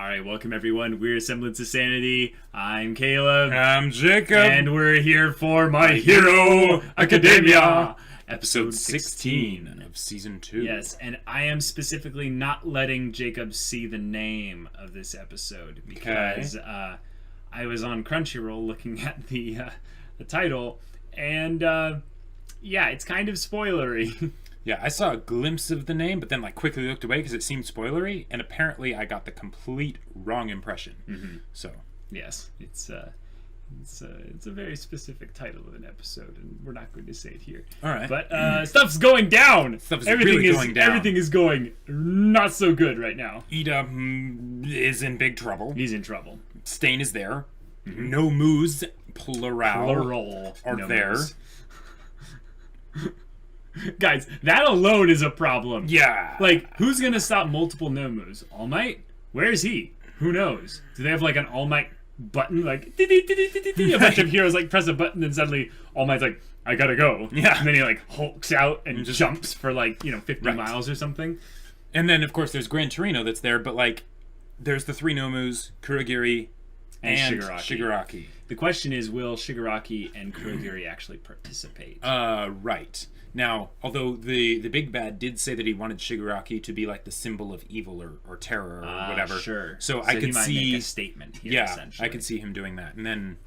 Alright, welcome everyone. We're Semblance of Sanity. I'm Caleb. I'm Jacob. And we're here for My Hero Academia, Episode 16 of Season 2. Yes, and I am specifically not letting Jacob see the name of this episode because I was on Crunchyroll looking at the title, and yeah, it's kind of spoilery. Yeah, I saw a glimpse of the name, but then quickly looked away because it seemed spoilery, and apparently I got the complete wrong impression. Mm-hmm. So yes, it's a very specific title of an episode, and we're not going to say it here. All right, but stuff's going down. Stuff is really going down. Everything is going not so good right now. Iida is in big trouble. He's in trouble. Stain is there. Mm-hmm. No moves, plural are no there. Moves. Guys, that alone is a problem. Yeah. Who's gonna stop multiple Nomus? All Might? Where is he? Who knows? Do they have an All Might button? A bunch of heroes press a button and suddenly All Might's I gotta go. Yeah. And then he hulks out and just jumps for 50 miles or something. And then of course there's Gran Torino that's there, but there's the three Nomus, Kurogiri, and Shigaraki. The question is, will Shigaraki and Kurogiri actually participate? Right. Now, although the big bad did say that he wanted Shigaraki to be the symbol of evil or terror or whatever. Sure. So I could he might see make a statement here, yeah, essentially. I could see him doing that. And then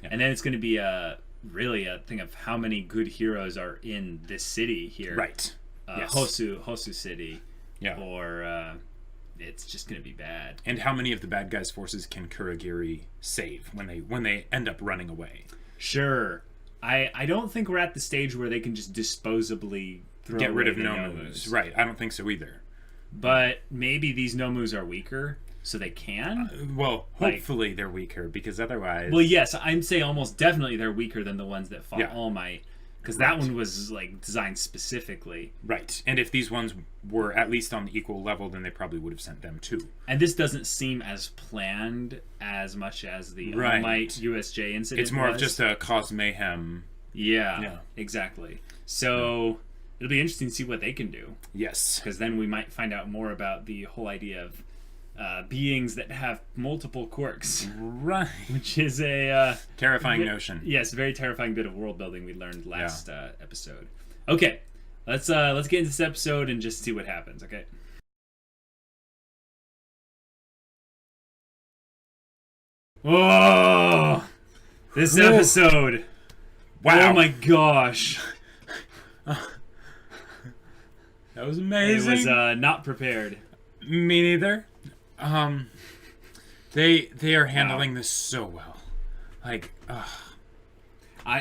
And then it's going to be really a thing of how many good heroes are in this city here. Right. Yes. Hosu City. Yeah. Or it's just going to be bad. And how many of the bad guys' forces can Kurogiri save when they end up running away? Sure. I don't think we're at the stage where they can just disposably get rid of Nomus. Right, I don't think so either. But maybe these Nomus are weaker, so they can? Well, hopefully they're weaker, because otherwise... Well, yes, I'd say almost definitely they're weaker than the ones that fought All Might. Because that one was designed specifically. Right, and if these ones were at least on the equal level, then they probably would have sent them too. And this doesn't seem as planned as much as the All Might USJ incident. It's more of just a cause mayhem. Yeah, exactly. So it'll be interesting to see what they can do. Yes. Because then we might find out more about the whole idea of beings that have multiple quirks. Right. Which is a... terrifying notion. Yes, a very terrifying bit of world building we learned last episode. Okay, let's get into this episode and just see what happens, okay? Oh! This episode! Wow. Oh my gosh! That was amazing. It was not prepared. Me neither. They are handling this so well. I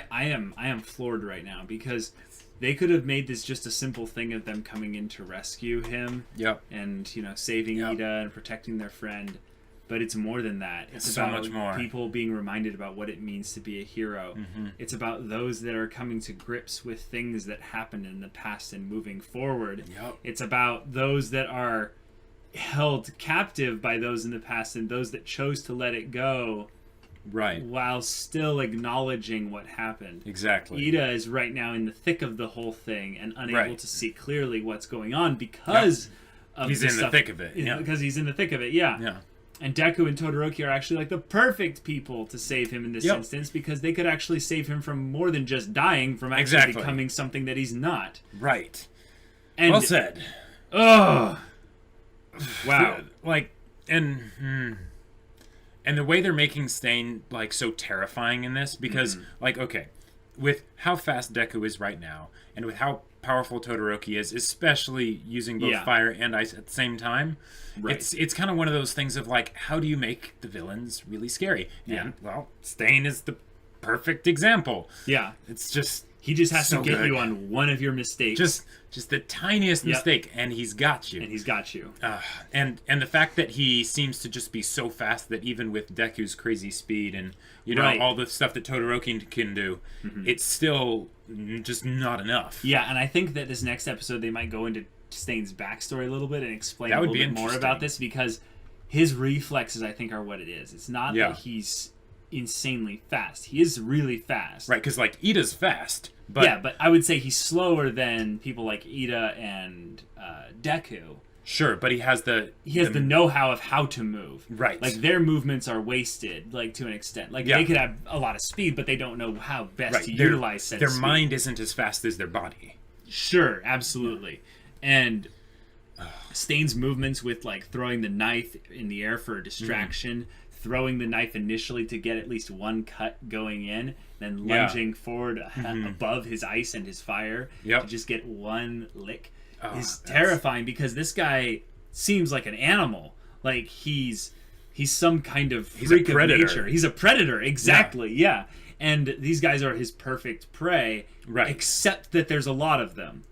am floored right now because they could have made this just a simple thing of them coming in to rescue him. Yep. And saving Iida and protecting their friend, but it's more than that. It's so about much more. People being reminded about what it means to be a hero. Mm-hmm. It's about those that are coming to grips with things that happened in the past and moving forward. Yep. It's about those that are held captive by those in the past and those that chose to let it go, right, while still acknowledging what happened. Exactly. Iida is right now in the thick of the whole thing and unable to see clearly what's going on because of he's in the thick of it. Yeah. Because he's in the thick of it. Yeah. And Deku and Todoroki are actually the perfect people to save him in this instance, because they could actually save him from more than just dying, from actually becoming something that he's not. Right. And, well said. Ugh. Wow. And the way they're making Stain so terrifying in this, because okay, with how fast Deku is right now and with how powerful Todoroki is, especially using both fire and ice at the same time, it's kind of one of those things of how do you make the villains really scary? And Stain is the perfect example. Yeah. It's just he just has to get you on one of your mistakes. Just the tiniest mistake, and he's got you. And the fact that he seems to just be so fast that even with Deku's crazy speed and all the stuff that Todoroki can do, it's still just not enough. Yeah, and I think that this next episode they might go into Stain's backstory a little bit and explain a little bit more about this, because his reflexes, I think, are what it is. It's not that he's insanely fast. He is really fast. Right, because Iida's fast. But yeah, but I would say he's slower than people like Iida and Deku. Sure, but he has the know-how of how to move. Right. Like, their movements are wasted, like, to an extent. Like, they could have a lot of speed, but they don't know how best to utilize said their speed. mind isn't as fast as their body. Sure, absolutely. And Stain's movements with, like, throwing the knife in the air for a distraction, throwing the knife initially to get at least one cut going in, then lunging forward above his ice and his fire to just get one lick is terrifying, because this guy seems like an animal. Like, he's some kind of freak of nature. He's a predator, exactly, yeah. And these guys are his perfect prey, except that there's a lot of them.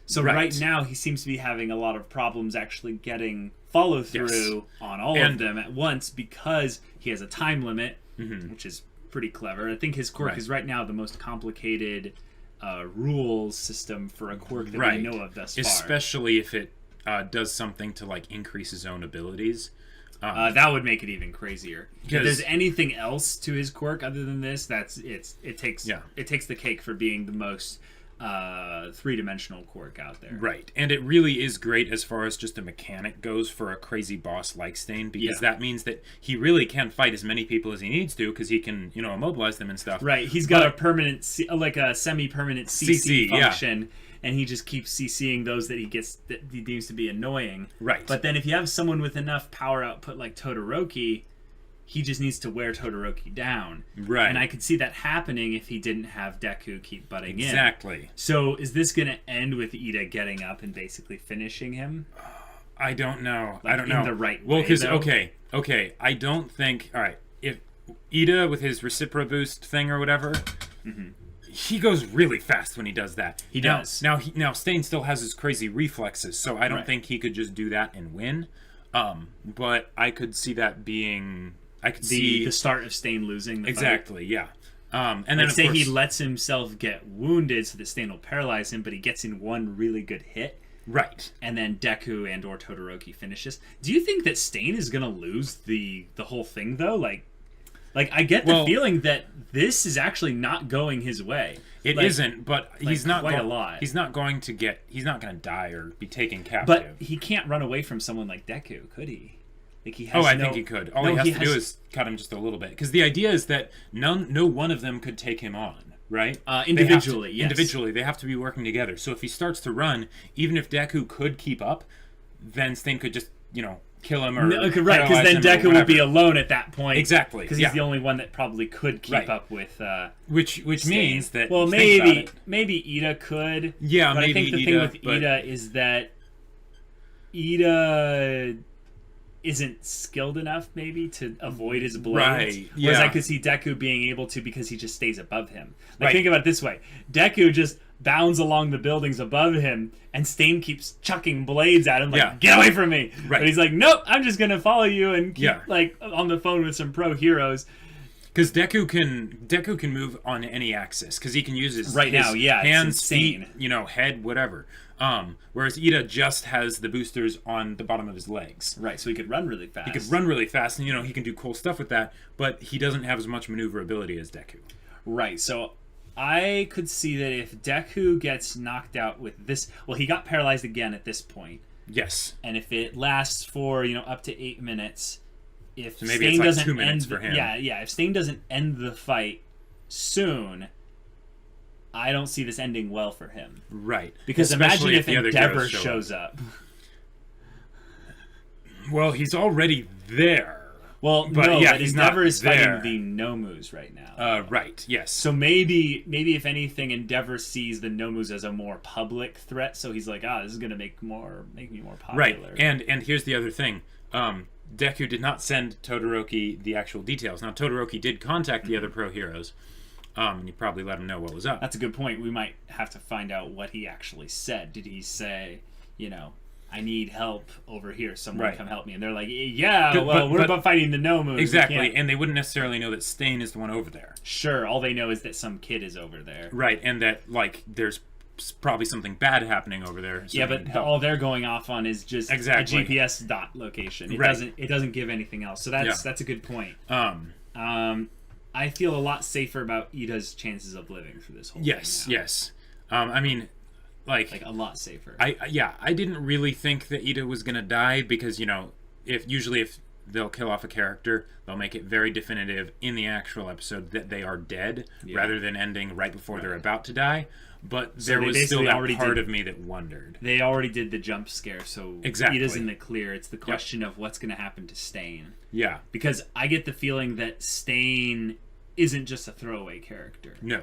So right now, he seems to be having a lot of problems actually getting follow-through on all of them at once, because he has a time limit, which is pretty clever. I think his quirk is right now the most complicated rules system for a quirk that we know of thus far. Especially if it does something to, like, increase his own abilities. That would make it even crazier. If there's anything else to his quirk other than this, it takes the cake for being the most three-dimensional quirk out there. Right, and it really is great as far as just a mechanic goes for a crazy boss like Stain, because that means that he really can fight as many people as he needs to, because he can, immobilize them and stuff. Right, he's got a permanent, like a semi-permanent CC function, and he just keeps CCing those that he deems to be annoying. Right. But then if you have someone with enough power output like Todoroki, he just needs to wear Todoroki down. Right. And I could see that happening if he didn't have Deku keep butting in. Exactly. So is this going to end with Iida getting up and basically finishing him? I don't know. Like, I don't know. In the right way, well, because, okay. I don't think... All right. If Iida, with his Recipro Boost thing or whatever, he goes really fast when he does that. He does. Now, Stain still has his crazy reflexes, so I don't think he could just do that and win. But I could see that being... I could see the start of Stain losing the fight. Yeah. And then say he lets himself get wounded so that Stain will paralyze him, but he gets in one really good hit. Right. And then Deku and or Todoroki finishes. Do you think that Stain is gonna lose the whole thing though? Like I get the feeling that this is actually not going his way. It isn't, but he's not quite a lot. He's not going to die or be taken captive. But he can't run away from someone like Deku, could he? Like he has I think he could. All he has to do is cut him just a little bit. Because the idea is that no one of them could take him on, right? Individually, yes. Individually, they have to be working together. So if he starts to run, even if Deku could keep up, then Stain could just, kill him or right, because then Deku would be alone at that point. Exactly. Because he's the only one that probably could keep up with Which means that... Well, maybe Iida could. Yeah, but maybe I think the thing with Iida is that Iida isn't skilled enough maybe to avoid his blades. Right. Whereas I could see Deku being able to, because he just stays above him. Think about it this way. Deku just bounds along the buildings above him, and Stain keeps chucking blades at him, get away from me. Right. But he's like, nope, I'm just going to follow you and keep on the phone with some pro heroes. Because Deku can move on any axis, because he can use his hands, feet, head, whatever. Whereas Iida just has the boosters on the bottom of his legs. Right, so he could run really fast. And he can do cool stuff with that, but he doesn't have as much maneuverability as Deku. Right, so I could see that if Deku gets knocked out with this... Well, he got paralyzed again at this point. Yes. And if it lasts for, up to 8 minutes... If so maybe Stain it's like 2 minutes for him. Yeah. If Stain doesn't end the fight soon, I don't see this ending well for him. Right. Because especially imagine if Endeavor shows up. Well, he's already there. Well, but Endeavor is fighting the Nomus right now. Right. Yes. So maybe if anything, Endeavor sees the Nomus as a more public threat. So he's like, this is gonna make me more popular. Right. And here's the other thing. Deku did not send Todoroki the actual details. Now, Todoroki did contact the other pro heroes, and he probably let him know what was up. That's a good point. We might have to find out what he actually said. Did he say, I need help over here, someone come help me? And they're like, we're about fighting the Nomus. Exactly, and they wouldn't necessarily know that Stain is the one over there. Sure, all they know is that some kid is over there. Right, and that, there's probably something bad happening over there. So but all they're going off on is just a GPS dot location. It doesn't give anything else. So that's a good point. I feel a lot safer about Iida's chances of living through this whole thing now. Yes. I mean, like a lot safer. I didn't really think that Iida was gonna die because if they'll kill off a character, they'll make it very definitive in the actual episode that they are dead, rather than ending right before they're about to die. But there was still that part of me that wondered. They already did the jump scare, so exactly. Iida's in the clear. It's the question of what's going to happen to Stain. Yeah. Because I get the feeling that Stain isn't just a throwaway character. No.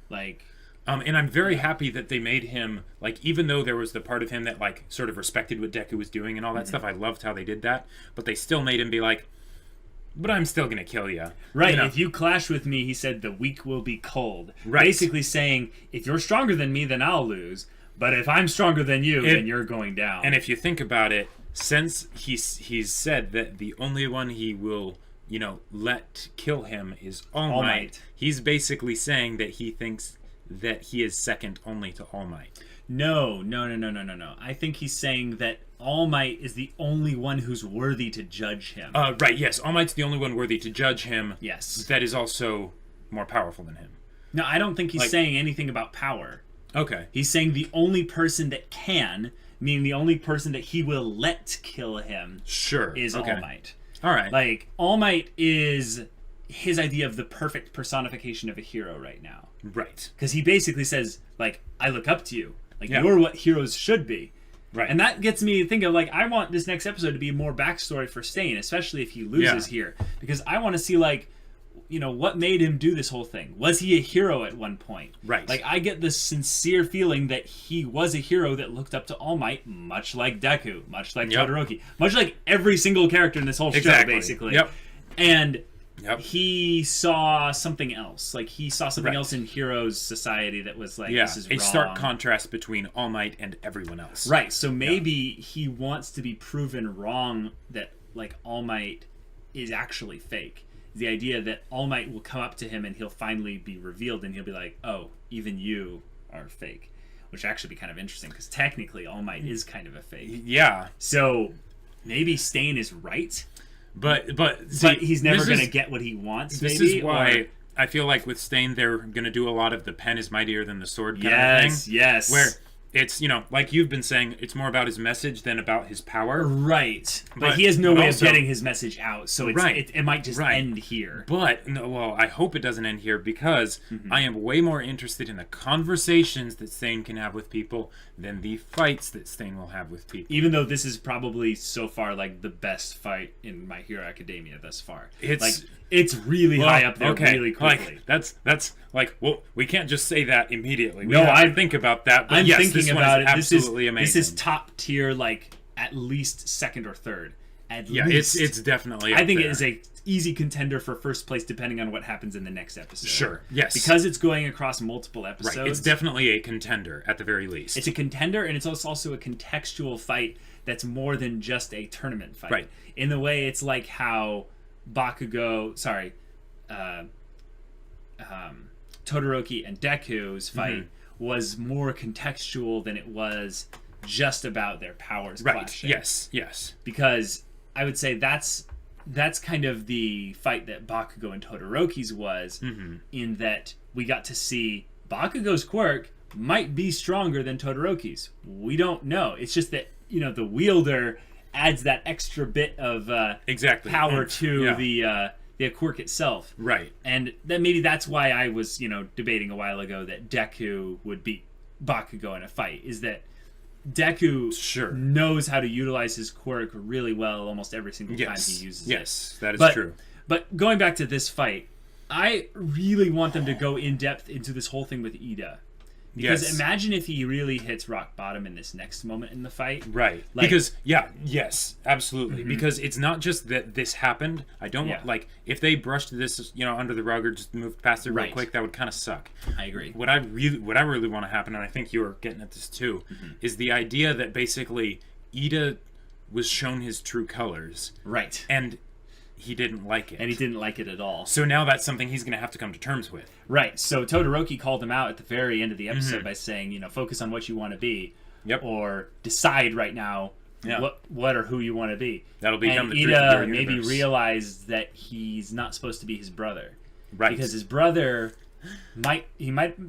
Like... and I'm very happy that they made him, like, even though there was the part of him that, like, sort of respected what Deku was doing and all that stuff, I loved how they did that, but they still made him be like, but I'm still gonna kill you. Right, if you clash with me, he said, the weak will be cold. Right. Basically saying, if you're stronger than me, then I'll lose, but if I'm stronger than you, then you're going down. And if you think about it, since he's said that the only one he will, let kill him is All Might, he's basically saying that he thinks that he is second only to All Might. No. I think he's saying that All Might is the only one who's worthy to judge him. Right, yes. All Might's the only one worthy to judge him. Yes. That is also more powerful than him. No, I don't think he's saying anything about power. Okay. He's saying the only person that can, meaning the only person that he will let kill him, is All Might. All right. Like, All Might is his idea of the perfect personification of a hero right now. Right. Because he basically says, like, I look up to you. Like, you're what heroes should be. Right. And that gets me to think of, like, I want this next episode to be more backstory for Stain, especially if he loses here. Because I want to see, like, what made him do this whole thing? Was he a hero at one point? Right. Like, I get this sincere feeling that he was a hero that looked up to All Might, much like Deku, much like Todoroki, much like every single character in this whole show, basically. Yep. And... he saw something else. Like, he saw something else in Heroes Society that was like, this is wrong. A stark contrast between All Might and everyone else. Right, so maybe he wants to be proven wrong that, like, All Might is actually fake. The idea that All Might will come up to him and he'll finally be revealed and he'll be like, oh, even you are fake. Which actually be kind of interesting, because technically All Might is kind of a fake. Yeah. So, maybe Stain is right. But he's never going to get what he wants, this maybe? Is why I feel like with Stain, they're going to do a lot of the pen is mightier than the sword kind of thing. Yes. Where it's, like you've been saying, it's more about his message than about his power. Right. But he has no way of getting his message out, so it might just end here. But, I hope it doesn't end here, because I am way more interested in the conversations that Stain can have with people than the fights that Stain will have with people. Even though this is probably, so far, like, the best fight in My Hero Academia thus far. It's really high up there really quickly. That's we can't just say that immediately. We have to think about that. But I'm thinking about it. Absolutely amazing. This is top tier, like, at least second or third. At least. It's definitely. I think it is a easy contender for first place, depending on what happens in the next episode. Sure. Yes. Because it's going across multiple episodes. Right. It's definitely a contender at the very least. It's a contender, and it's also a contextual fight that's more than just a tournament fight. Right. In the way it's like how Todoroki and Deku's fight was more contextual than it was just about their powers clashing. Yes. Because I would say that's kind of the fight that Bakugo and Todoroki's was, in that we got to see Bakugo's quirk might be stronger than Todoroki's. We don't know. It's just that, the wielder adds that extra bit of power to the quirk itself. Right. And maybe that's why I was, debating a while ago that Deku would beat Bakugo in a fight, is that Deku knows how to utilize his quirk really well almost every single time he uses it. Yes, that is true. But going back to this fight, I really want them to go in depth into this whole thing with Iida. Because imagine if he really hits rock bottom in this next moment in the fight. Right. Because, yes, absolutely. Because it's not just that this happened. I don't want, if they brushed this, under the rug or just moved past it real quick, that would kind of suck. I agree. What I really want to happen, and I think you were getting at this too, is the idea that basically Iida was shown his true colors. Right. And he didn't like it. And he didn't like it at all. So now that's something he's going to have to come to terms with. Right. So Todoroki called him out at the very end of the episode by saying, focus on what you want to be. Yep. Or decide right now what or who you want to be. That'll become the truth of your universe. Maybe realized that he's not supposed to be his brother. Right. Because his brother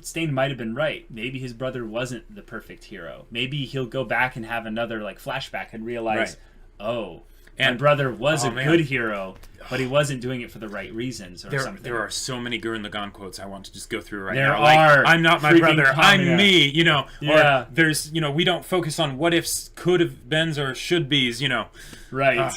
Stain might have been right. Maybe his brother wasn't the perfect hero. Maybe he'll go back and have another like flashback and realize, my brother was a good hero, but he wasn't doing it for the right reasons or something. There are so many Gurren Lagann quotes I want to just go through right there now. Are I'm not my brother, I'm me, Yeah. Or there's, we don't focus on what ifs, could have beens, or should be's, Right.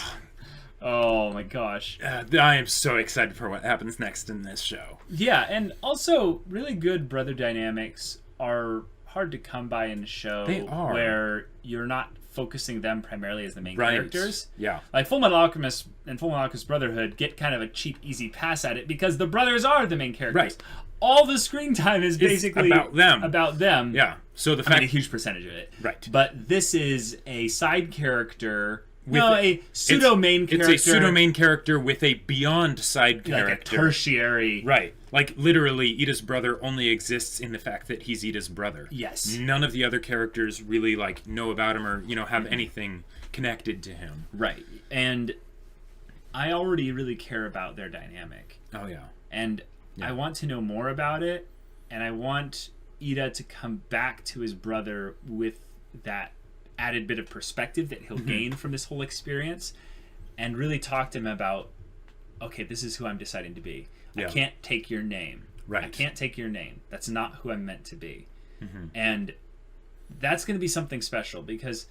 Oh my gosh. I am so excited for what happens next in this show. Yeah, and also really good brother dynamics are hard to come by in a show where you're not focusing them primarily as the main characters. Yeah. Like Fullmetal Alchemist and Fullmetal Alchemist Brotherhood get kind of a cheap, easy pass at it because the brothers are the main characters. Right. All the screen time is basically about them. Yeah. So a huge percentage of it. Right. But this is a side character. A pseudo-main character. It's a pseudo-main character with a beyond side character. Like a tertiary. Right. Like, literally, Iida's brother only exists in the fact that he's Iida's brother. Yes. None of the other characters really, know about him or, have anything connected to him. Right. And I already really care about their dynamic. Oh, yeah. And I want to know more about it, and I want Iida to come back to his brother with that added bit of perspective that he'll gain from this whole experience, and really talk to him about, okay, this is who I'm deciding to be. I can't take your name. Right. I can't take your name. That's not who I'm meant to be. And that's going to be something special because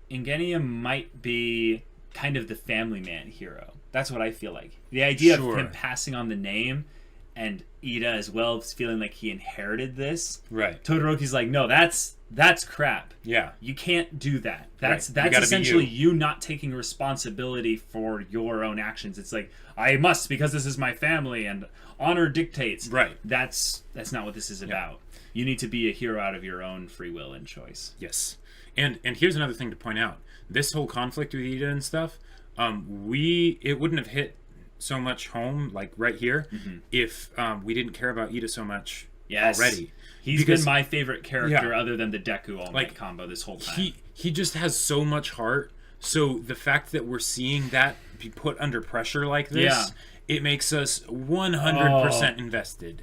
Ingenium might be kind of the family man hero. That's what I feel like. The idea of him passing on the name and Iida as well feeling like he inherited this. Right. Todoroki's like, no, that's crap. Yeah. You can't do that. That's gotta essentially you not taking responsibility for your own actions. It's like, I must because this is my family and honor dictates. Right. That's not what this is about. You need to be a hero out of your own free will and choice. Yes. And here's another thing to point out. This whole conflict with Iida and stuff, it wouldn't have hit so much home, like right here, if we didn't care about Iida so much already. He's been my favorite character other than the Deku All Might combo this whole time. He just has so much heart. So the fact that we're seeing that be put under pressure like this, it makes us 100% invested,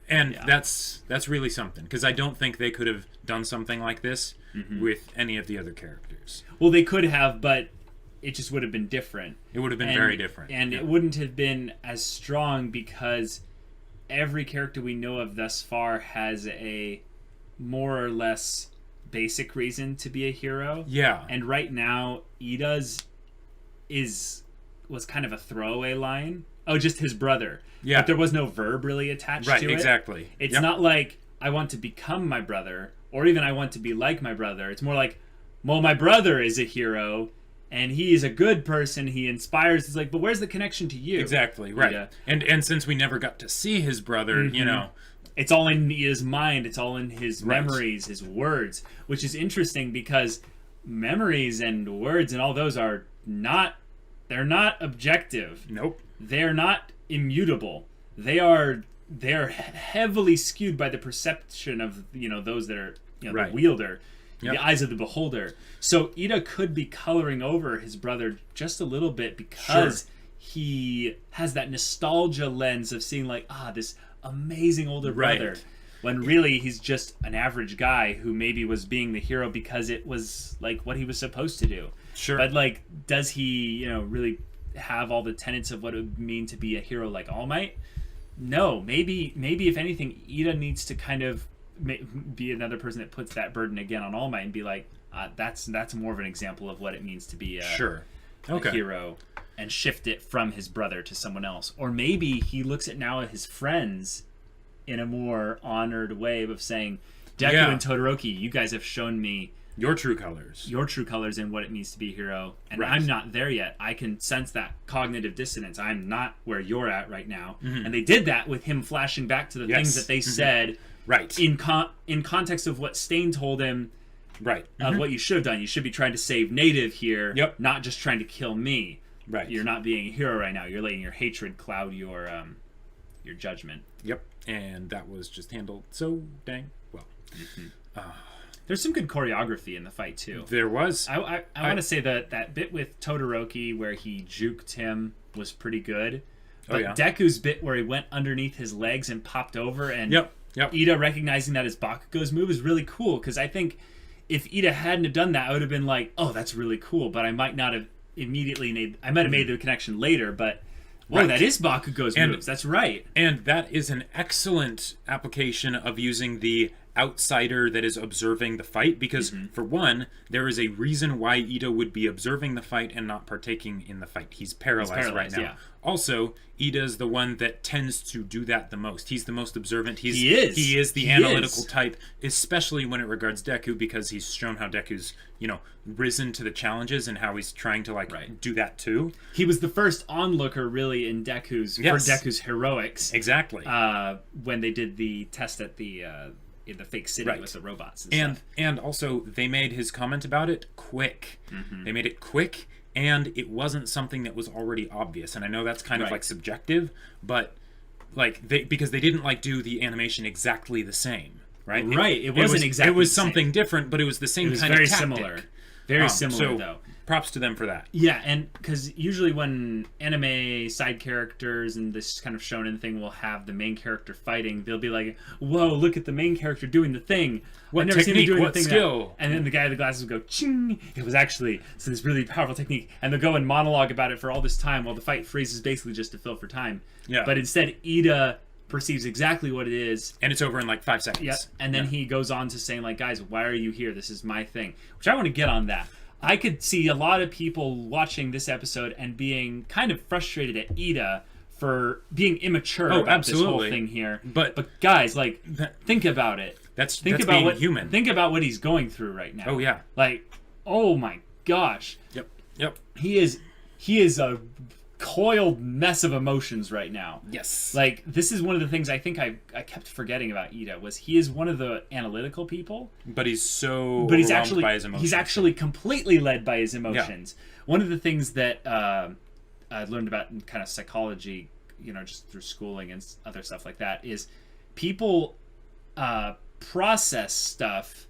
And that's really something, because I don't think they could have done something like this with any of the other characters. Well, they could have, but it just would have been different. It would have been very different. And it wouldn't have been as strong because every character we know of thus far has a more or less basic reason to be a hero. Yeah. And right now, Iida's was kind of a throwaway line. Oh, just his brother. Yeah. But there was no verb really attached to it. Right, exactly. It's not like, I want to become my brother, or even I want to be like my brother. It's more like, well, my brother is a hero, and he is a good person. He inspires. It's like, but where's the connection to you? Exactly, right. Iida? And since we never got to see his brother, it's all in his mind. It's all in his memories, his words, which is interesting because memories and words and all those are they're not objective. Nope. They're not immutable. They're heavily skewed by the perception of those that are the wielder. The eyes of the beholder. So Iida could be coloring over his brother just a little bit because he has that nostalgia lens of seeing this amazing older brother. When really he's just an average guy who maybe was being the hero because it was like what he was supposed to do. Sure. But does he really have all the tenets of what it would mean to be a hero like All Might? No. Maybe if anything, Iida needs to kind of be another person that puts that burden again on All Might and be like, that's more of an example of what it means to be a hero, and shift it from his brother to someone else. Or maybe he looks at now at his friends in a more honored way of saying, Deku and Todoroki, you guys have shown me your true colors and what it means to be a hero, and I'm not there yet. I can sense that cognitive dissonance. I'm not where you're at right now. And they did that with him flashing back to the things that they said in context of what Stain told him of what you should have done. You should be trying to save Native here, not just trying to kill me. You're not being a hero right now. You're letting your hatred cloud your judgment. Yep. And that was just handled so dang well. There's some good choreography in the fight too. There was. I want to say that bit with Todoroki where he juked him was pretty good. But yeah. Deku's bit where he went underneath his legs and popped over, and Yep. Iida recognizing that as Bakugo's move is really cool, because I think if Iida hadn't have done that, I would have been like, oh, that's really cool, but I might not have immediately made... I might have made the connection later, but... Whoa, that is Bakugo's moves. That's right. And that is an excellent application of using the outsider that is observing the fight, because for one, there is a reason why Iida would be observing the fight and not partaking in the fight. He's paralyzed right now. Yeah. Also, Iida is the one that tends to do that the most. He's the most observant. He is. He is the analytical type, especially when it regards Deku, because he's shown how Deku's, risen to the challenges and how he's trying to do that too. He was the first onlooker really in Deku's for Deku's heroics. Exactly. When they did the test at the in the fake city with the robots and stuff. And also they made his comment about it quick. They made it quick, and it wasn't something that was already obvious. And I know that's kind of subjective, but because they didn't do the animation exactly the same. Right. It wasn't exactly. It was something different, but it was the same kind of tactic. Similar. Very similar, though. Props to them for that. Yeah, and because usually when anime side characters and this kind of shonen thing will have the main character fighting, they'll be like, "Whoa, look at the main character doing the thing! What technique? What skill?" And then the guy with the glasses will go, "Ching! It was actually this really powerful technique," and they'll go and monologue about it for all this time while the fight freezes, basically just to fill for time. Yeah. But instead, Iida perceives exactly what it is, and it's over in 5 seconds. Yep. And then he goes on to saying, guys, why are you here? This is my thing. Which I want to get on that. I could see a lot of people watching this episode and being kind of frustrated at Iida for being immature about this whole thing here. But guys, think about it. That's being human. Think about what he's going through right now. Oh yeah. Oh my gosh. Yep. He is a coiled mess of emotions right now. Yes. This is one of the things I think I kept forgetting about Iida, was he is one of the analytical people, but he's actually by his emotions. He's actually completely led by his emotions. Yeah. One of the things that I learned about in kind of psychology, just through schooling and other stuff like that, is people process stuff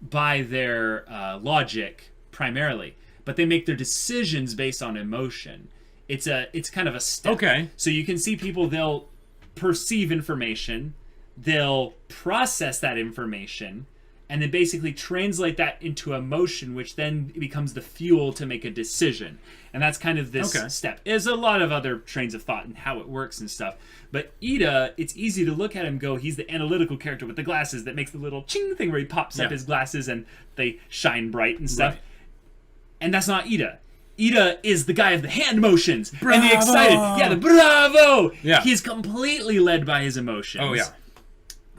by their logic primarily, but they make their decisions based on emotion. It's kind of a step. Okay. So you can see people, they'll perceive information, they'll process that information, and then basically translate that into emotion, which then becomes the fuel to make a decision. And that's kind of this step. There's a lot of other trains of thought and how it works and stuff. But Iida, it's easy to look at him and go, he's the analytical character with the glasses that makes the little ching thing where he pops up his glasses and they shine bright and stuff. Right. And that's not Iida. Iida is the guy of the hand motions and the excited. Yeah, the bravo! Yeah. He's completely led by his emotions. Oh, yeah.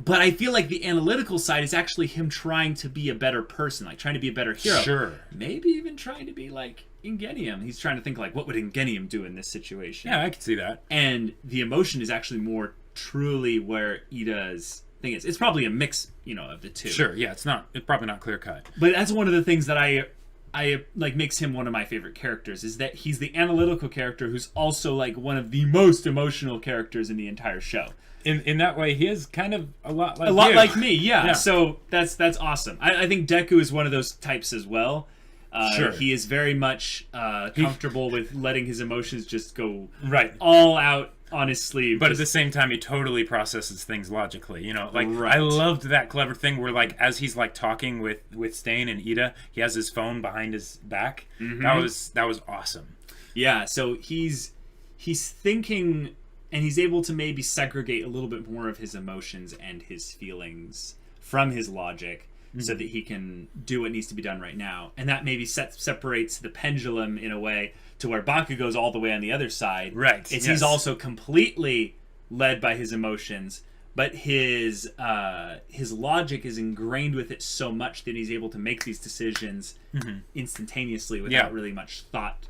But I feel like the analytical side is actually him trying to be a better person, trying to be a better hero. Sure. Maybe even trying to be like Ingenium. He's trying to think what would Ingenium do in this situation? Yeah, I can see that. And the emotion is actually more truly where Iida's thing is. It's probably a mix, of the two. Sure, yeah, it's probably not clear cut. But that's one of the things that I makes him one of my favorite characters, is that he's the analytical character who's also one of the most emotional characters in the entire show. In that way, he is kind of a lot like like me, yeah. So that's awesome. I think Deku is one of those types as well. Sure. He is very much comfortable with letting his emotions just go right all out on his sleeve. But at the same time, he totally processes things logically. I loved that clever thing where, as he's talking with Stain and Iida, he has his phone behind his back. Mm-hmm. That was awesome. Yeah. So he's thinking, and he's able to maybe segregate a little bit more of his emotions and his feelings from his logic, so that he can do what needs to be done right now. And that maybe separates the pendulum in a way to where Bakugo's all the way on the other side. Right. He's also completely led by his emotions, but his logic is ingrained with it so much that he's able to make these decisions instantaneously without really much thought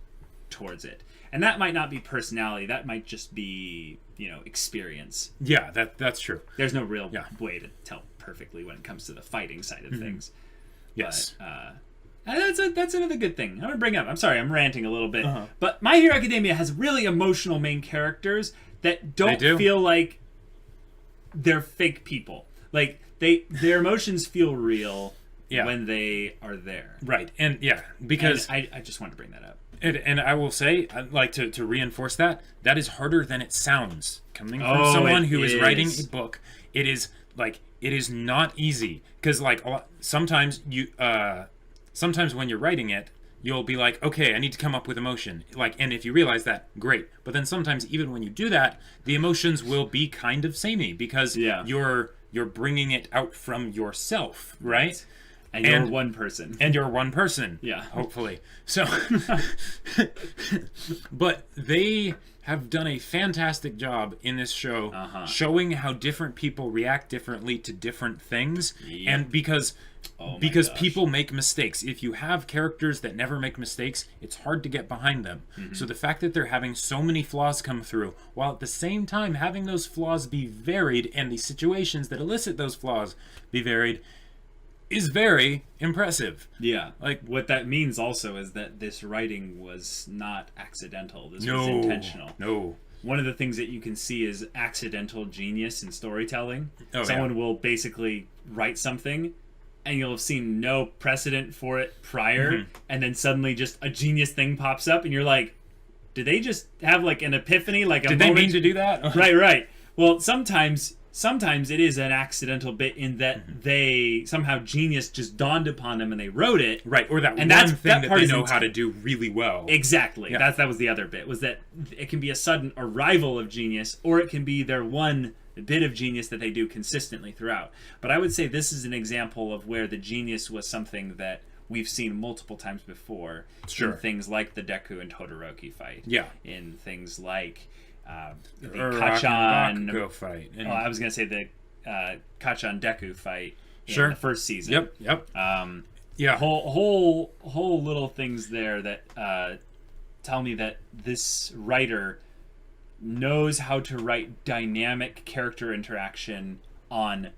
towards it. And that might not be personality. That might just be, experience. Yeah, that's true. There's no real way to tell perfectly when it comes to the fighting side of things. Yes. But, that's another good thing I'm going to bring up. I'm sorry, I'm ranting a little bit. But My Hero Academia has really emotional main characters that don't feel like they're fake people. Their emotions feel real, when they are there. Right. And because I just wanted to bring that up. And I will say, like, to reinforce that is harder than it sounds. Coming from someone who is writing a book, it is not easy. Because, like, sometimes when you're writing it, you'll be like, okay, I need to come up with emotion. Like, and if you realize that, great. But then sometimes, even when you do that, the emotions will be kind of samey because you're bringing it out from yourself, right? And you're one person. And you're one person. Yeah. Hopefully. So, but they have done a fantastic job in this show showing how different people react differently to different things. Yep. And because people make mistakes. If you have characters that never make mistakes, it's hard to get behind them. Mm-hmm. So the fact that they're having so many flaws come through, while at the same time having those flaws be varied and the situations that elicit those flaws be varied, is very impressive. Yeah. Like, what that means also is that this writing was not accidental. This was intentional. No. One of the things that you can see is accidental genius in storytelling. Someone will basically write something, and you'll have seen no precedent for it prior, and then suddenly just a genius thing pops up, and you're like, did they just have, like, an epiphany? Like, did they mean to do that? Right. Well, sometimes it is an accidental bit in that they somehow genius just dawned upon them and they wrote it. Right, or that thing that they know how to do really well. Exactly. Yeah. That was the other bit, was that it can be a sudden arrival of genius, or it can be their one bit of genius that they do consistently throughout. But I would say this is an example of where the genius was something that we've seen multiple times before. Sure. In things like the Deku and Todoroki fight. Yeah. In things like the Kachan fight. I was gonna say the Kachan Deku fight in the first season. Yep. Whole little things there that tell me that this writer knows how to write dynamic character interaction on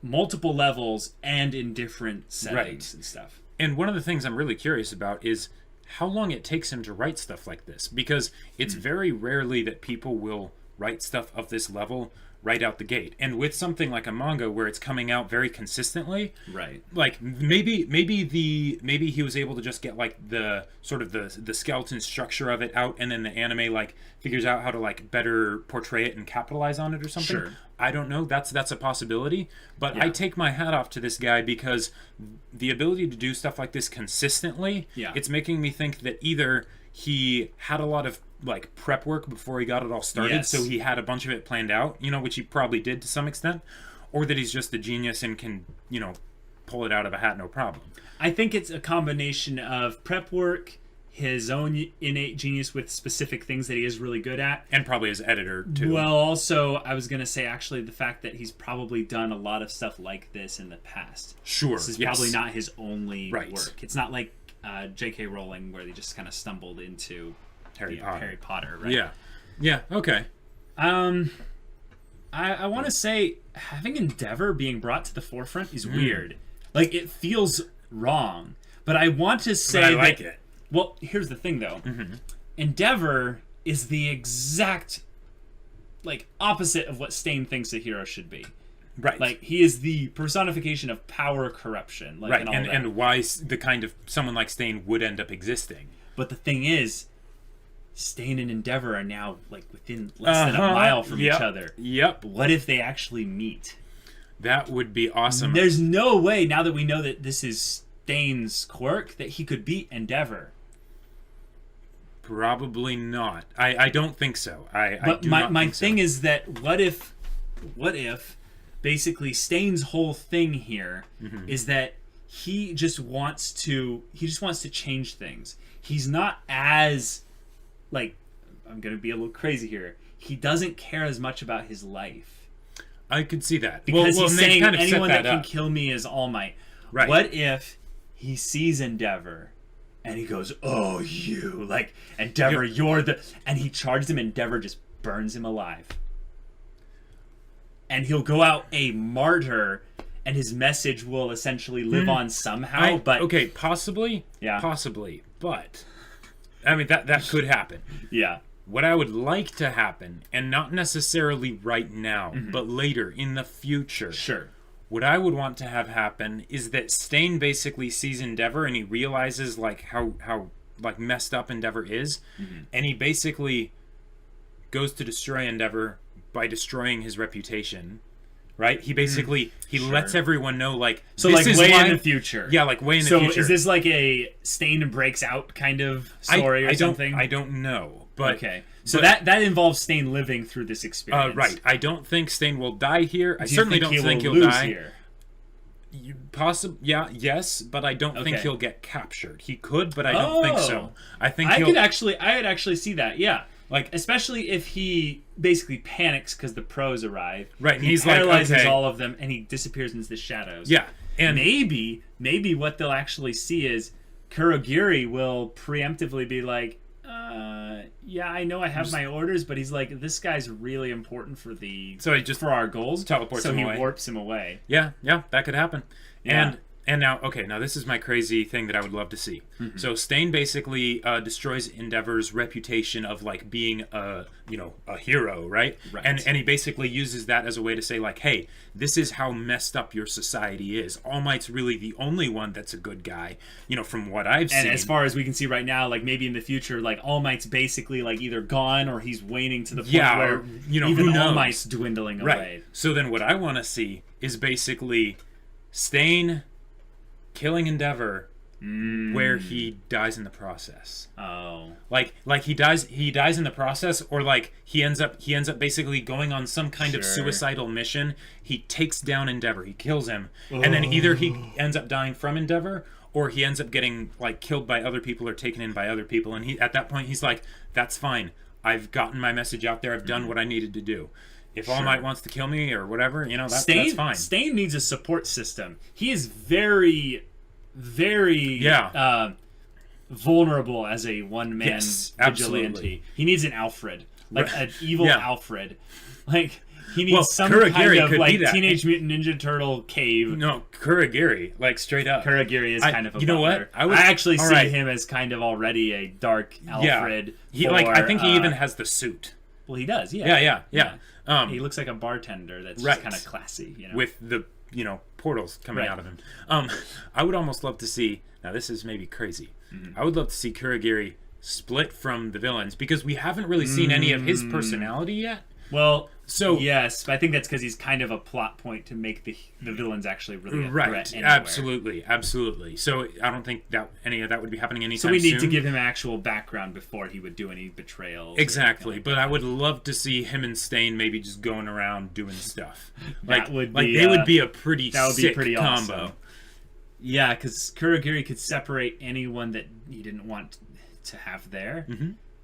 multiple levels and in different settings and stuff. And one of the things I'm really curious about is how long it takes him to write stuff like this, because it's very rarely that people will write stuff of this level right out the gate. And with something like a manga where it's coming out very consistently, right? Like maybe he was able to just get like the sort of the skeleton structure of it out, and then the anime like figures out how to like better portray it and capitalize on it or something. Sure. I don't know. That's a possibility. But I take my hat off to this guy because the ability to do stuff like this consistently, it's making me think that either he had a lot of like prep work before he got it all started, so he had a bunch of it planned out, which he probably did to some extent, or that he's just a genius and can, pull it out of a hat no problem. I think it's a combination of prep work, his own innate genius with specific things that he is really good at, and probably his editor too. Well, also I was gonna say actually the fact that he's probably done a lot of stuff like this in the past. Sure. This is probably not his only work. It's not like J.K. Rowling where they just kind of stumbled into Harry Potter, right? Yeah. Okay. I want to say having Endeavor being brought to the forefront is weird. Like, it feels wrong, but I want to say but I like it. Well, here's the thing though. Endeavor is the exact like opposite of what Stain thinks a hero should be. Right. Like, he is the personification of power corruption. Like, right. And why the kind of someone like Stain would end up existing. But the thing is, Stain and Endeavor are now like within less than a mile from each other. Yep. What if they actually meet? That would be awesome. There's no way, now that we know that this is Stain's quirk, that he could beat Endeavor. Probably not. I don't think so. But my thing is that what if basically Stain's whole thing here is that he just wants to change things. He's not as like, I'm gonna be a little crazy here. He doesn't care as much about his life. I could see that. Because he's saying kind of anyone that can kill me is All Might. Right. What if he sees Endeavor and he goes, "Oh, you like Endeavor, you're the," and he charges him. Endeavor just burns him alive, and he'll go out a martyr, and his message will essentially live on somehow. Possibly, but I mean that could happen. Yeah. What I would like to happen, and not necessarily right now, but later in the future. Sure. what I would want to have happen is that Stain basically sees Endeavor and he realizes like how like messed up Endeavor is, and he basically goes to destroy Endeavor by destroying his reputation. Right? He basically lets everyone know like so this like is way why, in the future. Yeah, like way in the future. So is this like a Stain breaks out kind of story or something? I don't know. But okay. So that involves Stain living through this experience. Right. I don't think Stain will die here. I Do you certainly think don't think he'll lose die. Here? Yes, but I don't think he'll get captured. He could, but I don't think so. I think I'd actually see that. Yeah. Like, especially if he basically panics because the pros arrive. Right, and he he's paralyzes like, okay. all of them, and he disappears into the shadows. Yeah, and maybe what they'll actually see is Kurogiri will preemptively be like, yeah, I know I have my orders, but he's like, this guy's really important for for our goals. Teleports him away. So he warps him away. Yeah, that could happen. Yeah. And now this is my crazy thing that I would love to see. So Stain basically destroys Endeavor's reputation of like being a hero, right? And he basically uses that as a way to say like, hey, this is how messed up your society is. All Might's really the only one that's a good guy, from what I've seen. And as far as we can see right now, like maybe in the future, like All Might's basically like either gone or he's waning to the point where even All Might's dwindling away. So then what I want to see is basically Stain killing Endeavor where he dies in the process. Like he dies in the process, or like he ends up basically going on some kind of suicidal mission. He takes down Endeavor, he kills him, and then either he ends up dying from Endeavor, or he ends up getting like killed by other people or taken in by other people, and he at that point he's like, that's fine. I've gotten my message out there, I've done what I needed to do. If All Might wants to kill me or whatever, that's fine. Stain needs a support system. He is very, very vulnerable as a one-man vigilante. Absolutely. He needs an Alfred, like an evil Alfred. Like he needs some kind of like Teenage Mutant Ninja Turtle cave. No, Kurogiri, like straight up. Kurogiri is kind of a butler. know what? I actually see him as kind of already a dark Alfred. I think he even has the suit. Well, he does. Yeah. He looks like a bartender that's just kind of classy, with the portals coming out of him. I would almost love to see. Now this is maybe crazy. I would love to see Kurogiri split from the villains because we haven't really seen any of his personality yet. Well, so yes, but I think that's because he's kind of a plot point to make the villains actually really a threat anywhere. Absolutely. So I don't think that any of that would be happening anytime soon. So we need to give him actual background before he would do any betrayals. Exactly, but I would love to see him and Stain maybe just going around doing stuff. They would be a pretty sick combo. Awesome. Yeah, because Kurogiri could separate anyone that he didn't want to have there.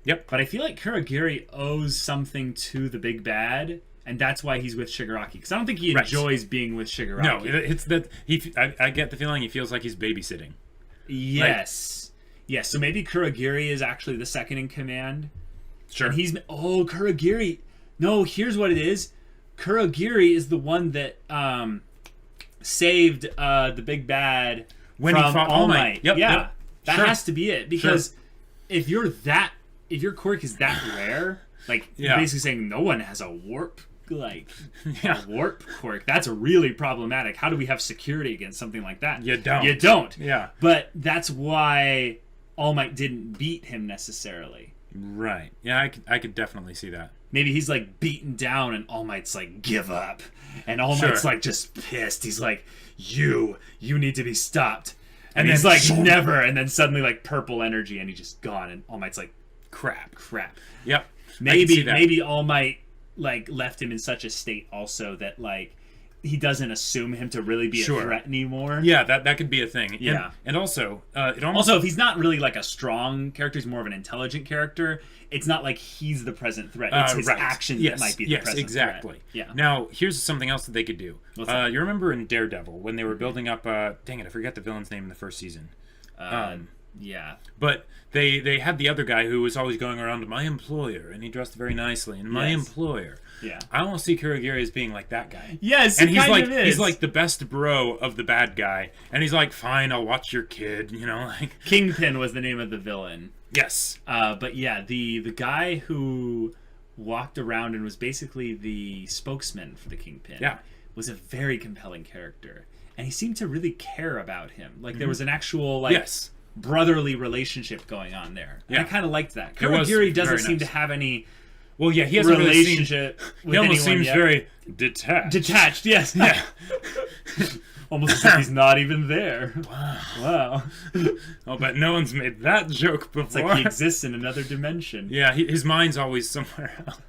Yep. But I feel like Kurogiri owes something to the big bad, and that's why he's with Shigaraki. Because I don't think he enjoys being with Shigaraki. No, it's that I get the feeling he feels like he's babysitting. Yes. Yes, so maybe Kurogiri is actually the second in command. Sure. And Kurogiri. No, here's what it is. Kurogiri is the one that saved the big bad when he fought All Might. Yep. That has to be it. Because if your quirk is that rare, like you're basically saying no one has a warp a warp quirk. That's really problematic. How do we have security against something like that? You don't. You don't. Yeah. But that's why All Might didn't beat him necessarily. Right. Yeah, I could definitely see that. Maybe he's like beaten down and All Might's like, give up. And All Might's like just pissed. He's like, you need to be stopped. And he's like, never. And then suddenly like purple energy and he's just gone. And All Might's like, crap. Yep. Maybe All Might like left him in such a state also that like he doesn't assume him to really be a threat anymore. Yeah, that could be a thing. Yeah. And also, if he's not really like a strong character, he's more of an intelligent character. It's not like he's the present threat. It's his actions that might be the present threat. Yeah. Now, here's something else that they could do. You remember in Daredevil when they were building up dang it, I forget the villain's name in the first season. Yeah. But they had the other guy who was always going around to my employer, and he dressed very nicely, and my employer. Yeah. I want to see Kurogiri as being like that guy. Yes, and he's like the best bro of the bad guy, and he's like, fine, I'll watch your kid, like Kingpin was the name of the villain. Yes. But yeah, the guy who walked around and was basically the spokesman for the Kingpin. Yeah. was a very compelling character, and he seemed to really care about him. Like there was an actual like brotherly relationship going on there. And I kind of liked that. Kurogiri doesn't seem to have any. Well, yeah, he has a relationship. He almost seems very detached. Detached, yes. Yeah. Almost as if he's not even there. Wow. Oh, but no one's made that joke before. It's like he exists in another dimension. Yeah, his mind's always somewhere else.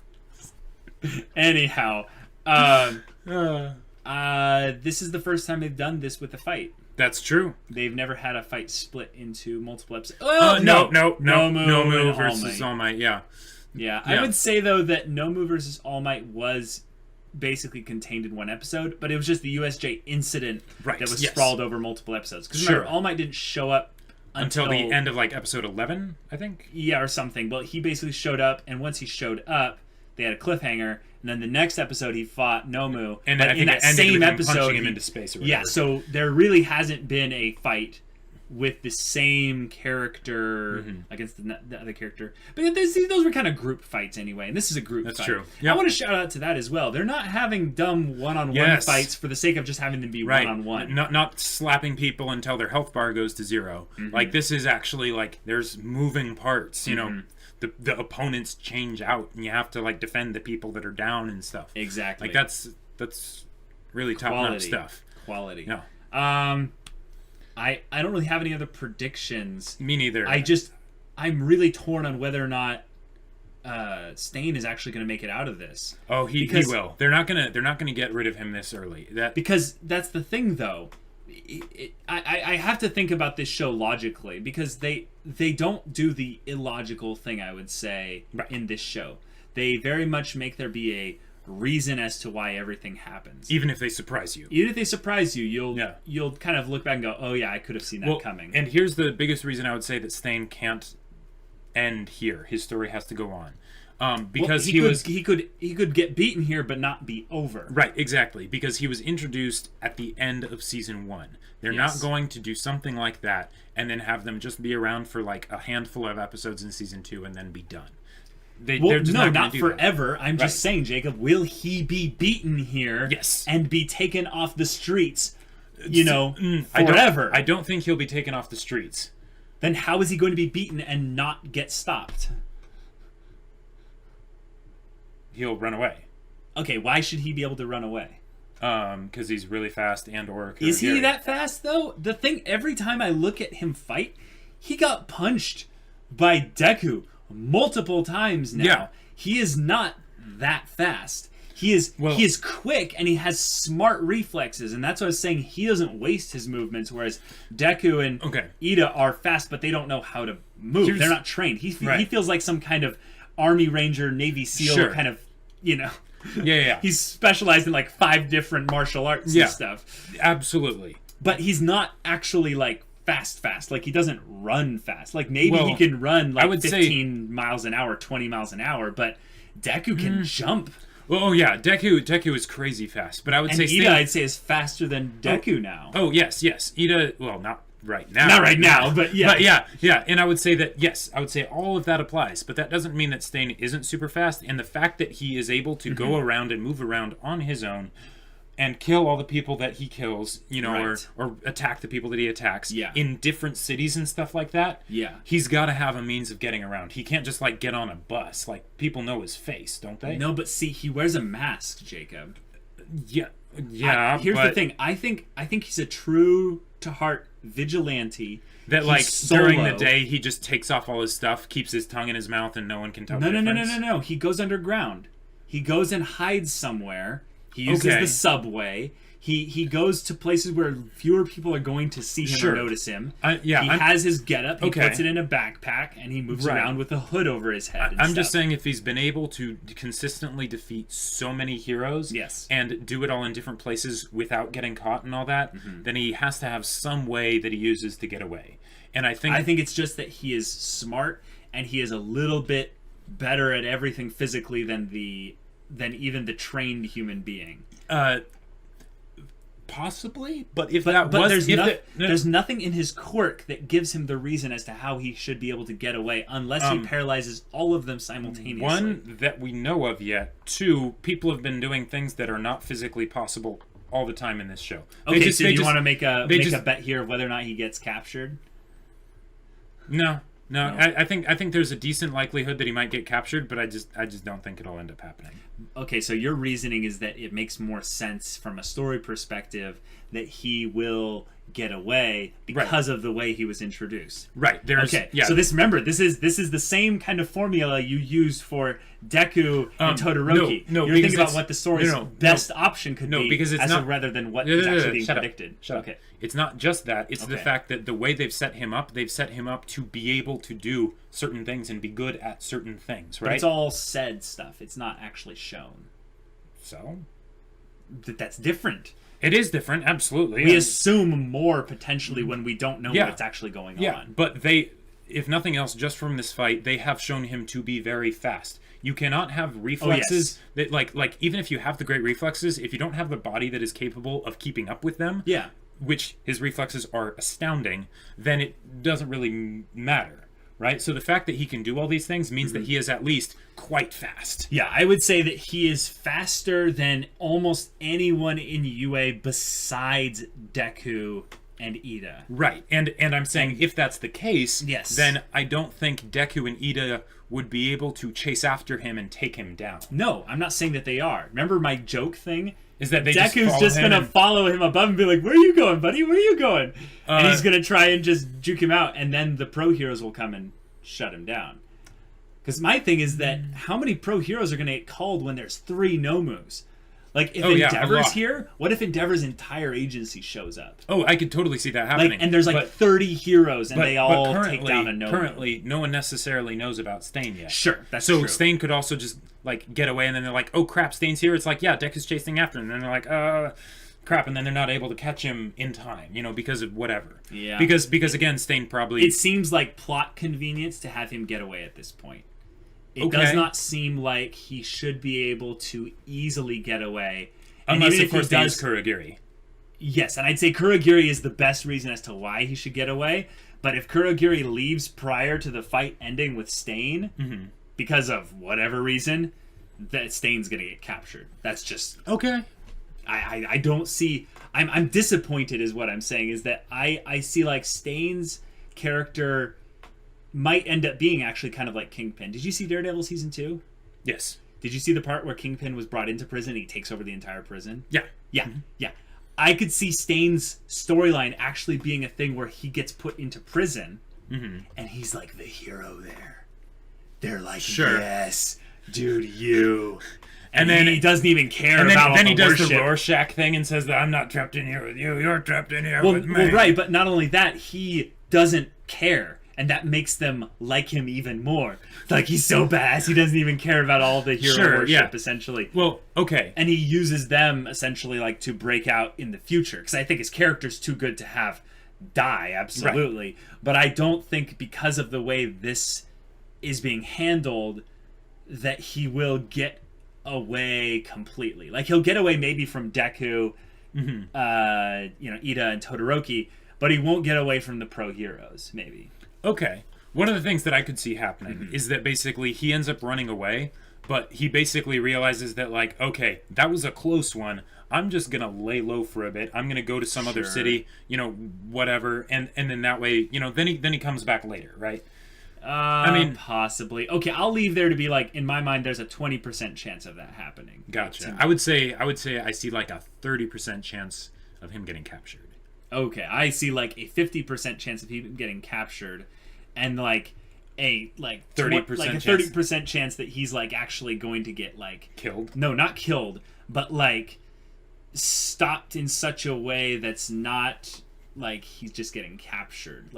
Anyhow, this is the first time they've done this with a fight. That's true. They've never had a fight split into multiple episodes. No Nomu versus All Might. Yeah. I would say though that Nomu versus All Might was basically contained in one episode, but it was just the USJ incident that was sprawled over multiple episodes. Because remember, All Might didn't show up until the end of like episode 11, I think. Yeah, or something. But he basically showed up, and once he showed up, they had a cliffhanger. And then the next episode, he fought Nomu. And then in that same episode, punching him into space. Or whatever. Yeah, so there really hasn't been a fight with the same character against the other character. But those were kind of group fights anyway, and this is a group fight. That's true. Yep. I want to shout out to that as well. They're not having dumb one-on-one fights for the sake of just having them be one-on-one. Not slapping people until their health bar goes to 0. Like, this is actually, like, there's moving parts, you know. The opponents change out, and you have to, like, defend the people that are down and stuff. Exactly. Like, that's really top-notch stuff. Quality. Yeah. I don't really have any other predictions. Me neither. I'm really torn on whether or not Stain is actually going to make it out of this. Oh, he will. They're not gonna get rid of him this early. Because that's the thing, though. I have to think about this show logically, because they don't do the illogical thing, I would say, in this show. They very much make there be a reason as to why everything happens. Even if they surprise you. You'll kind of look back and go, oh yeah, I could have seen that coming. And here's the biggest reason I would say that Stain can't end here. His story has to go on. Because he could get beaten here but not be over. Right, exactly. Because he was introduced at the end of season 1. They're not going to do something like that and then have them just be around for like a handful of episodes in season 2 and then be done. They're just not forever. I'm just saying, Jacob, will he be beaten here? Yes. And be taken off the streets, forever? I don't think he'll be taken off the streets. Then how is he going to be beaten and not get stopped? He'll run away. Okay, why should he be able to run away? Because he's really fast and/or Is he that fast, though? The thing, every time I look at him fight, he got punched by Deku multiple times now. Yeah. He is not that fast. He is quick, and he has smart reflexes, and that's what I was saying. He doesn't waste his movements, whereas Deku and Iida are fast, but they don't know how to move. They're not trained. He feels like some kind of Army Ranger, Navy SEAL kind of, Yeah. He's specialized in like 5 different martial arts and stuff. Absolutely. But he's not actually like fast. Like, he doesn't run fast. Like, maybe he can run like 15 miles an hour, 20 miles an hour, but Deku can jump. Well, Deku is crazy fast, but I would say Iida, I'd say, is faster than Deku now. Oh, yes. Iida, well, not right now. Not right now, but yeah. But yeah. And I would say that, yes, I would say all of that applies, but that doesn't mean that Stain isn't super fast, and the fact that he is able to go around and move around on his own and kill all the people that he kills, or attack the people that he attacks in different cities and stuff like that. Yeah. He's got to have a means of getting around. He can't just, like, get on a bus. Like, people know his face, don't they? No, but see, he wears a mask, Jacob. Yeah. Here's the thing. I think he's a true-to-heart vigilante. That, like, during the day, he just takes off all his stuff, keeps his tongue in his mouth, and no one can tell the difference. No. He goes underground. He goes and hides somewhere. He uses the subway. He goes to places where fewer people are going to see him or notice him. He has his getup. He puts it in a backpack, and he moves around with a hood over his head. I'm just saying, if he's been able to consistently defeat so many heroes and do it all in different places without getting caught and all that, then he has to have some way that he uses to get away. And I think it's just that he is smart, and he is a little bit better at everything physically than even the trained human being. Possibly, but there's nothing in his quirk that gives him the reason as to how he should be able to get away, unless he paralyzes all of them simultaneously. 1, that we know of yet. 2, people have been doing things that are not physically possible all the time in this show. Okay, so you want to make a bet here of whether or not he gets captured? No. I think there's a decent likelihood that he might get captured, but I just don't think it'll end up happening. Okay, so your reasoning is that it makes more sense from a story perspective that he will get away because of the way he was introduced. Right. So remember, this is the same kind of formula you used for Deku and Todoroki. No, you're thinking about what the story's best option could be, because it's not rather than what is actually being predicted. Okay. It's not just that. It's the fact that the way they've set him up to be able to do certain things and be good at certain things, right? But it's all said stuff. It's not actually shown. So? That's different. It is different, absolutely. We assume more potentially when we don't know what's actually going on. Yeah, but they, if nothing else, just from this fight, they have shown him to be very fast. You cannot have reflexes that, like even if you have the great reflexes, if you don't have the body that is capable of keeping up with them, which his reflexes are astounding, then it doesn't really matter, right? So the fact that he can do all these things means that he is at least quite fast. Yeah, I would say that he is faster than almost anyone in UA besides Deku and Iida. Right, and I'm saying if that's the case, then I don't think Deku and Iida would be able to chase after him and take him down. No, I'm not saying that they are. Remember my joke thing? Is that they Deku's just going to follow him above and be like, where are you going, buddy? Where are you going? And he's going to try and just juke him out, and then the pro heroes will come and shut him down. Because my thing is that how many pro heroes are going to get called when there's 3 Nomus? Like, if Endeavor's here, what if Endeavor's entire agency shows up? Oh, I could totally see that happening. And there's 30 heroes, and they all take down a Nomu. Currently, no one necessarily knows about Stain yet. Sure, that's true. So Stain could also just, get away, and then they're like, oh, crap, Stain's here. It's like, yeah, Deku's chasing after him. And then they're like, crap, and then they're not able to catch him in time, because of whatever. Yeah. Because again, Stain probably... It seems like plot convenience to have him get away at this point. It does not seem like he should be able to easily get away. Unless, of course, he does Kurogiri. Yes, and I'd say Kurogiri is the best reason as to why he should get away. But if Kurogiri leaves prior to the fight ending with Stain, because of whatever reason, that Stain's going to get captured. That's just... Okay. I don't see... I'm disappointed is what I'm saying, is that I see Stain's character might end up being actually kind of like Kingpin. Did you see Daredevil Season 2? Yes. Did you see the part where Kingpin was brought into prison and he takes over the entire prison? Yeah. Yeah, yeah. I could see Stain's storyline actually being a thing where he gets put into prison and he's like the hero there. They're like, yes, dude, you... And then he doesn't even care about all the worship. And then he does the Rorschach thing and says that I'm not trapped in here with you. You're trapped in here with me. Well, right, but not only that, he doesn't care. And that makes them like him even more. Like, he's so badass, he doesn't even care about all the hero worship, essentially. Well, okay. And he uses them, essentially, to break out in the future. Because I think his character's too good to have die, absolutely. Right. But I don't think, because of the way this is being handled, that he will get away completely. He'll get away maybe from Deku, Iida, and Todoroki, but he won't get away from the pro heroes, maybe. Okay. One of the things that I could see happening is that basically he ends up running away, but he basically realizes that, okay, that was a close one. I'm just going to lay low for a bit. I'm going to go to some other city, whatever, and then that way, then he comes back later, right? I mean, possibly. Okay, I'll leave there to be in my mind, there's a 20% chance of that happening. Gotcha. I would say I see a 30% chance of him getting captured. Okay, I see a 50% chance of him getting captured, and a 30% chance that he's actually going to get killed. No, not killed, but stopped in such a way that's not he's just getting captured.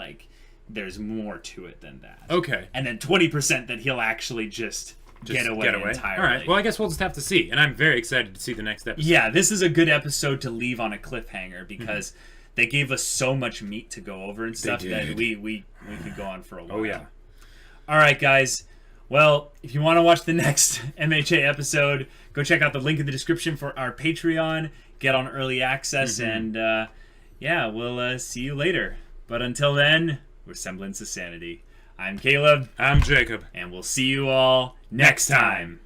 There's more to it than that. Okay, and then 20% that he'll actually just get away entirely. All right. Well, I guess we'll just have to see, and I'm very excited to see the next episode. Yeah, this is a good episode to leave on a cliffhanger because. They gave us so much meat to go over and stuff that we could go on for a while. Oh, yeah. All right, guys. Well, if you want to watch the next MHA episode, go check out the link in the description for our Patreon. Get on early access, and we'll see you later. But until then, we're Semblance of Sanity. I'm Caleb. I'm Jacob. And we'll see you all next time.